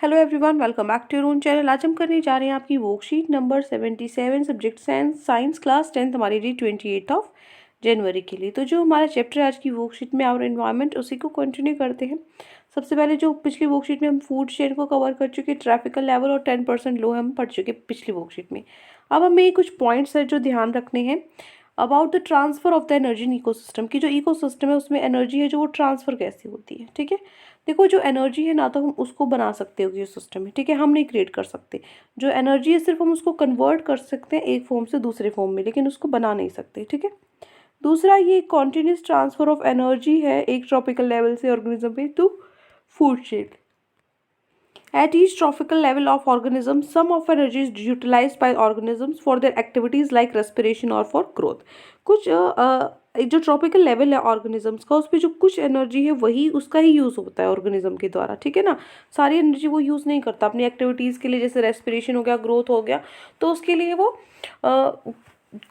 Hello everyone, welcome back to your own channel. आज हम करने जा रहे हैं आपकी worksheet number 77 subject science class 10 हमारी जी 28 जनवरी के लिए। तो जो हमारा चैप्टर है आज की वर्कशीट में आवर एनवायरनमेंट, उसी को कंटिन्यू करते हैं। सबसे पहले जो पिछली वर्कशीट में हम फूड चेन को कवर कर चुके, ट्रैफिकल लेवल और 10% लो हम पढ़ चुके पिछली वर्कशीट में। अब हमें कुछ पॉइंट्स है जो ध्यान रखने हैं about the transfer of the energy in ecosystem की। जो इकोसिस्टम है उसमें एनर्जी है जो वो ट्रांसफर कैसे होती है। ठीक है, देखो जो एनर्जी है ना तो हम उसको बना सकते हो ये सिस्टम में, ठीक है, हम नहीं क्रिएट कर सकते। जो एनर्जी है सिर्फ हम उसको कन्वर्ट कर सकते हैं एक फॉर्म से दूसरे फॉर्म में, लेकिन उसको बना नहीं सकते। ठीक है, दूसरा ये कॉन्टिन्यूस ट्रांसफर ऑफ एनर्जी है एक ट्रॉपिकल लेवल से ऑर्गेनिज्म पे to food chain. At each trophical level of organism, some of energy is utilized by organisms for their activities like respiration or for growth. कुछ जो tropical level है organisms का, उस पर जो कुछ एनर्जी है वही उसका ही यूज़ होता है ऑर्गेनिज्म के द्वारा। ठीक है ना, सारी एनर्जी वो यूज़ नहीं करता अपनी एक्टिविटीज़ के लिए, जैसे रेस्पिरेशन हो गया, ग्रोथ हो गया, तो उसके लिए वो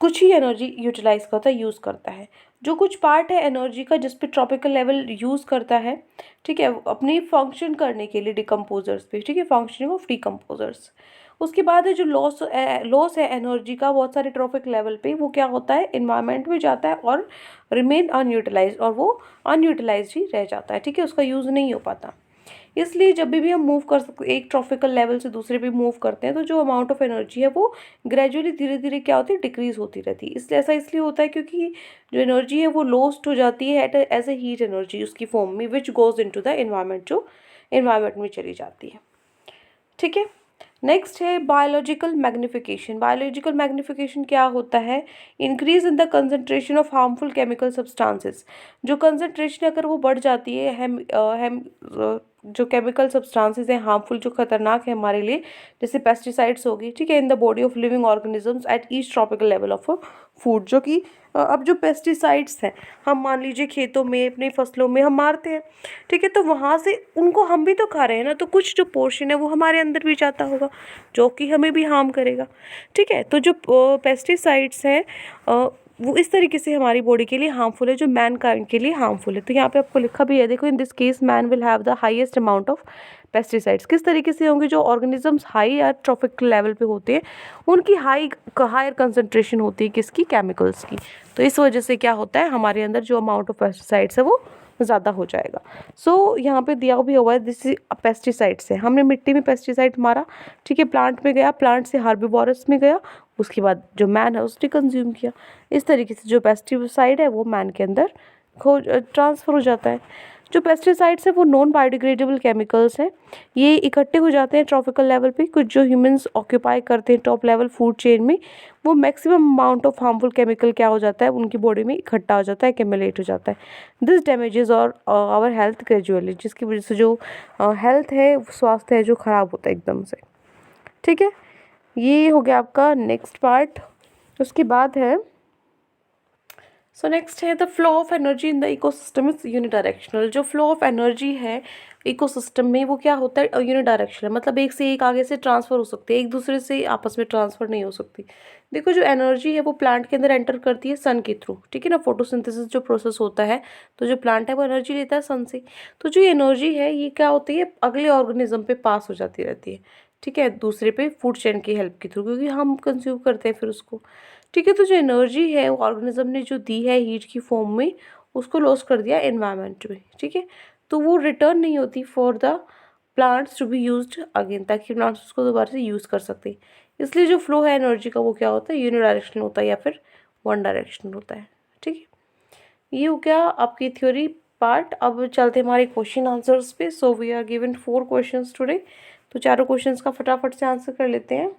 कुछ ही एनर्जी यूटिलाइज करता है, यूज़ करता है। जो कुछ पार्ट है एनर्जी का जिस पे ट्रॉपिकल लेवल यूज़ करता है, ठीक है, अपनी फंक्शन करने के लिए डिकम्पोजर्स पे, ठीक है, फंक्शनिंग ऑफ डिकम्पोजर्स। उसके बाद है जो लॉस है एनर्जी का बहुत सारे ट्रॉपिक लेवल पे, वो क्या होता है, इन्वायरमेंट में जाता है और रिमेन अनयूटिलाइज, और वो अनयूटिलाइज ही रह जाता है। ठीक है, उसका यूज़ नहीं हो पाता। इसलिए जब भी हम मूव कर सकते, एक ट्रॉपिकल लेवल से दूसरे पे मूव करते हैं, तो जो अमाउंट ऑफ एनर्जी है वो ग्रेजुअली धीरे धीरे क्या होती है, डिक्रीज होती रहती है। इसलिए ऐसा इसलिए होता है क्योंकि जो एनर्जी है वो लॉस्ट हो जाती है एज ए हीट एनर्जी उसकी फॉर्म में, which goes into the environment, जो एनवायरनमेंट में चली जाती है। ठीक है, नेक्स्ट है बायोलॉजिकल मैग्निफिकेशन। बायोलॉजिकल मैग्निफिकेशन क्या होता है, increase in the concentration of harmful chemical substances. जो कंसंट्रेशन अगर वो बढ़ जाती है, हम जो केमिकल सब्सटेंसेस हैं हार्मफुल, जो खतरनाक है हमारे लिए, जैसे पेस्टिसाइड्स होगी, ठीक है, in the body of living organisms at each tropical level of food. जो कि अब जो पेस्टिसाइड्स हैं हम मान लीजिए खेतों में अपनी फसलों में हम मारते हैं, ठीक है, तो वहाँ से उनको हम भी तो खा रहे हैं ना, तो कुछ जो पोर्शन है वो हमारे अंदर भी जाता होगा जो कि हमें भी हार्म करेगा। ठीक है, तो जो पेस्टिसाइड्स हैं वो इस तरीके से हमारी बॉडी के लिए हार्मफुल है, जो मैन काइंड के लिए हार्मफुल है। तो यहाँ पे आपको लिखा भी है, देखो, in this case man will have the highest amount of pesticides. किस तरीके से होंगे, जो ऑर्गेनिजम्स हाई या ट्रॉपिक लेवल पे होते हैं उनकी हायर कंसंट्रेशन होती है किसकी, केमिकल्स की। तो इस वजह से क्या होता है, हमारे अंदर जो अमाउंट ऑफ पेस्टिसाइड्स है वो ज़्यादा हो जाएगा। सो यहाँ पे दिया भी हुआ है, दिस पेस्टिसाइड्स है, हमने मिट्टी में पेस्टिसाइड मारा, ठीक है, प्लांट में गया, प्लांट से हार्बिवोरस में गया, उसके बाद जो मैन है उसने कंज्यूम किया। इस तरीके से जो पेस्टिसाइड है वो मैन के अंदर ट्रांसफ़र हो जाता है। जो पेस्टिसाइड्स है वो नॉन बायोडिग्रेडेबल केमिकल्स हैं, ये इकट्ठे हो जाते हैं ट्रॉपिकल लेवल पे। कुछ जो ह्यूमंस ऑक्यूपाई करते हैं टॉप लेवल फूड चेन में, वो maximum amount of harmful chemical क्या हो जाता है, उनकी बॉडी में इकट्ठा हो जाता है, एक्यूमुलेट हो जाता है। दिस डैमेजेस और आवर हेल्थ ग्रेजुअली, जिसकी वजह से जो हेल्थ है, स्वास्थ्य है, जो ख़राब होता है एकदम से। ठीक है, ये हो गया आपका नेक्स्ट पार्ट। उसके बाद है, सो नेक्स्ट है the flow of energy in the ecosystem is unidirectional. जो फ्लो ऑफ एनर्जी है इकोसिस्टम में वो क्या होता है, यूनिडायरेक्शनल, मतलब एक से एक आगे से ट्रांसफ़र हो सकती है, एक दूसरे से आपस में ट्रांसफ़र नहीं हो सकती। देखो जो एनर्जी है वो प्लांट के अंदर एंटर करती है सन के थ्रू, ठीक है ना, फोटोसिंथेसिस जो प्रोसेस होता है, तो जो प्लांट है वो एनर्जी लेता है सन से। तो जो एनर्जी है ये क्या होती है, अगले ऑर्गेनिज्म पे पास हो जाती रहती है, ठीक है, दूसरे पे फूड चेन की हेल्प के थ्रू, क्योंकि हम कंज्यूम करते हैं फिर उसको। ठीक है, तो जो एनर्जी है वो ऑर्गेनिज्म ने जो दी है हीट की फॉर्म में, उसको लॉस कर दिया एनवायरनमेंट में। ठीक है, तो वो रिटर्न नहीं होती for the plants to be used again, ताकि प्लांट्स उसको दोबारा से यूज़ कर सकते। इसलिए जो फ्लो है एनर्जी का वो क्या होता है, यूनिडायरेक्शनल होता है या फिर वन डायरेक्शनल होता है। ठीक है, ये हो गया आपकी थ्योरी पार्ट। अब चलते हमारे क्वेश्चन आंसर्स पे। So we are given 4 questions today, तो चारों क्वेश्चंस का फटाफट से आंसर कर लेते हैं।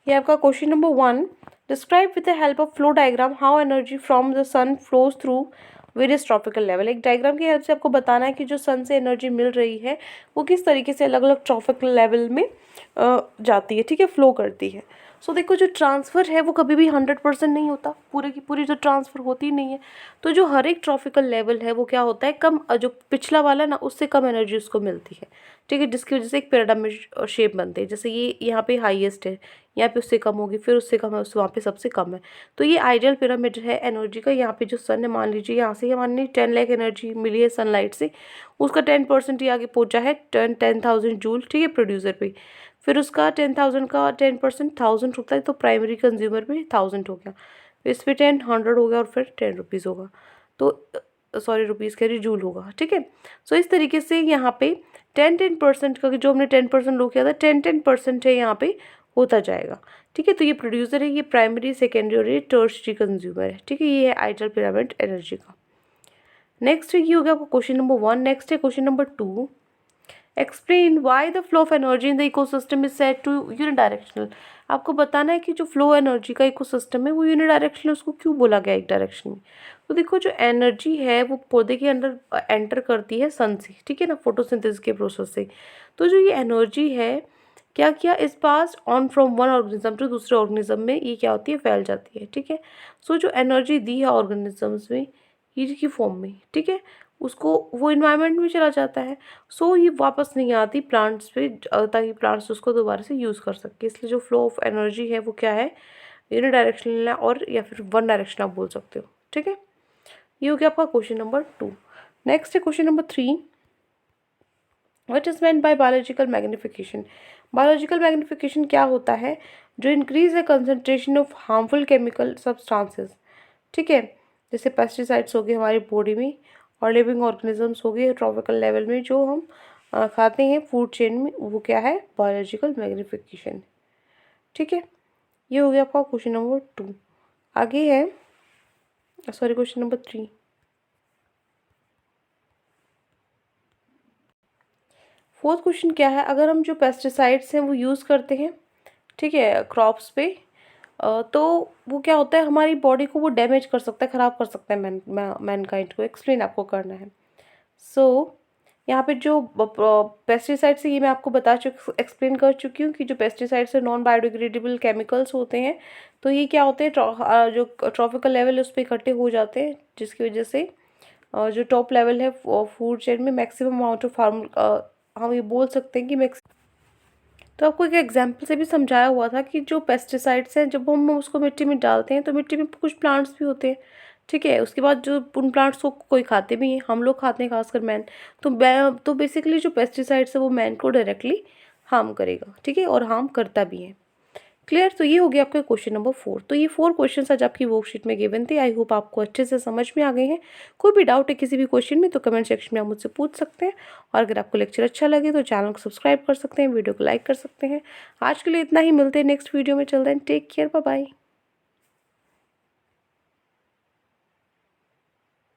ये आपका question number 1, describe with the help of flow diagram how energy from the sun flows through various tropical level. एक डायग्राम की हेल्प से आपको बताना है कि जो सन से एनर्जी मिल रही है वो किस तरीके से अलग अलग ट्रॉपिकल लेवल में जाती है, ठीक है, फ्लो करती है। सो देखो जो ट्रांसफ़र है वो कभी भी 100% नहीं होता, पूरे की पूरी जो ट्रांसफ़र होती नहीं है। तो जो हर एक ट्रॉपिकल लेवल है वो क्या होता है, कम जो पिछला वाला ना उससे कम एनर्जी उसको मिलती है, ठीक है, जिसकी वजह से एक पिरामिड शेप बनते हैं। जैसे ये यहाँ पे हाईएस्ट है, यहाँ पे उससे कम होगी, फिर उससे कम है, उससे वहाँ पे सबसे कम है। तो ये आइडियल पिरामिड है एनर्जी का। यहाँ पे जो सन है, मान लीजिए यहाँ से मान लीजिए 10 लाख एनर्जी मिली है सनलाइट से, उसका 10% ही आगे पहुँचा है 10,000 जूल, ठीक है, प्रोड्यूसर पे। फिर उसका 10,000 का 10% 1,000 होता है, तो प्राइमरी कंज्यूमर पे 1,000 हो गया, फिर इस पे 10 100 हो गया, और फिर 10 रुपीज़ होगा। तो सॉरी रुपीज़ कह रही, जूल होगा, ठीक है। सो इस तरीके से यहाँ पे 10% का जो हमने 10% लो किया था, 10% है यहाँ पे होता जाएगा, ठीक है। तो ये प्रोड्यूसर है, ये प्राइमरी, सेकेंडरी और ये टर्शरी कंज्यूमर है, ठीक है। ये है आइडियल पिरामिड एनर्जी का। नेक्स्ट ये हो गया आपका क्वेश्चन नंबर 1। नेक्स्ट है question number 2। Explain why the flow of energy in the ecosystem is set to unidirectional. आपको बताना है कि जो फ्लो एनर्जी का इकोसिस्टम है वो यूनिडायरेक्शनल, उसको क्यों बोला गया एक डायरेक्शन में। तो देखो जो एनर्जी है वो पौधे के अंदर एंटर करती है सन से, ठीक है ना, फोटोसिंथेसिस के प्रोसेस से। तो जो ये एनर्जी है क्या किया, इस pass on from one organism to दूसरे ऑर्गेनिज्म में ये क्या होती है, फैल जाती है, ठीक है। सो जो एनर्जी दी है ऑर्गेनिजम्स में हीट की फॉर्म में, ठीक है, उसको वो इन्वायरमेंट में चला जाता है। सो ये वापस नहीं आती प्लांट्स पे, ताकि प्लांट्स उसको दोबारा से यूज़ कर सके। इसलिए जो फ्लो ऑफ एनर्जी है वो क्या है, यूनिडायरेक्शनल है, और या फिर वन डायरेक्शन आप बोल सकते हो, ठीक है। ये हो गया आपका क्वेश्चन नंबर 2। नेक्स्ट है question number 3। What is meant by biological magnification. Biological magnification क्या होता है, जो increase the concentration of harmful chemical substances, ठीक है, जैसे पेस्टिसाइड्स हो गए हमारी बॉडी में, और लिविंग ऑर्गेनिजम्स हो गए ट्रॉपिकल लेवल में जो हम खाते हैं फूड चेन में, वो क्या है, बायोलॉजिकल मैग्निफिकेशन, ठीक है। ये हो गया आपका क्वेश्चन नंबर 2। आगे है sorry question number 3। Fourth question क्या है, अगर हम जो पेस्टिसाइड्स हैं वो यूज़ करते हैं, ठीक है, क्रॉप्स पे, तो वो क्या होता है, हमारी बॉडी को वो डैमेज कर सकता है, ख़राब कर सकता है मैनकाइंड को। एक्सप्लेन आपको करना है। सो यहाँ पे जो पेस्टिसाइड्स है ये मैं आपको एक्सप्लेन कर चुकी हूँ कि जो पेस्टिसाइड्स है नॉन बायोडिग्रेडेबल केमिकल्स होते हैं। तो ये क्या होते हैं, जो ट्रॉपिकल लेवल है उस पर इकट्ठे हो जाते हैं, जिसकी वजह से जो टॉप लेवल है फूड चेन में मैक्सिमम अमाउंट ऑफ हम ये बोल सकते हैं कि तो आपको एक एग्जाम्पल से भी समझाया हुआ था कि जो पेस्टिसाइड्स हैं जब हम उसको मिट्टी में डालते हैं तो मिट्टी में कुछ प्लांट्स भी होते हैं, ठीक है। उसके बाद जो उन प्लांट्स को कोई खाते भी हैं, हम लोग खाते हैं खासकर मैन। तो बेसिकली जो पेस्टिसाइड्स है वो मैन को डायरेक्टली हार्म करेगा, ठीक है, और हार्म करता भी है। क्लियर। तो ये हो गया आपका क्वेश्चन नंबर 4। तो ये 4 क्वेश्चन आज आपकी वर्कशीट में गिवन थे। आई होप आपको अच्छे से समझ में आ गए हैं। कोई भी डाउट है किसी भी क्वेश्चन में तो कमेंट सेक्शन में आप मुझसे पूछ सकते हैं, और अगर आपको लेक्चर अच्छा लगे तो चैनल को सब्सक्राइब कर सकते हैं, वीडियो को लाइक कर सकते हैं। आज के लिए इतना ही, मिलते हैं नेक्स्ट वीडियो में। चलते हैं, टेक केयर, बाय बाय।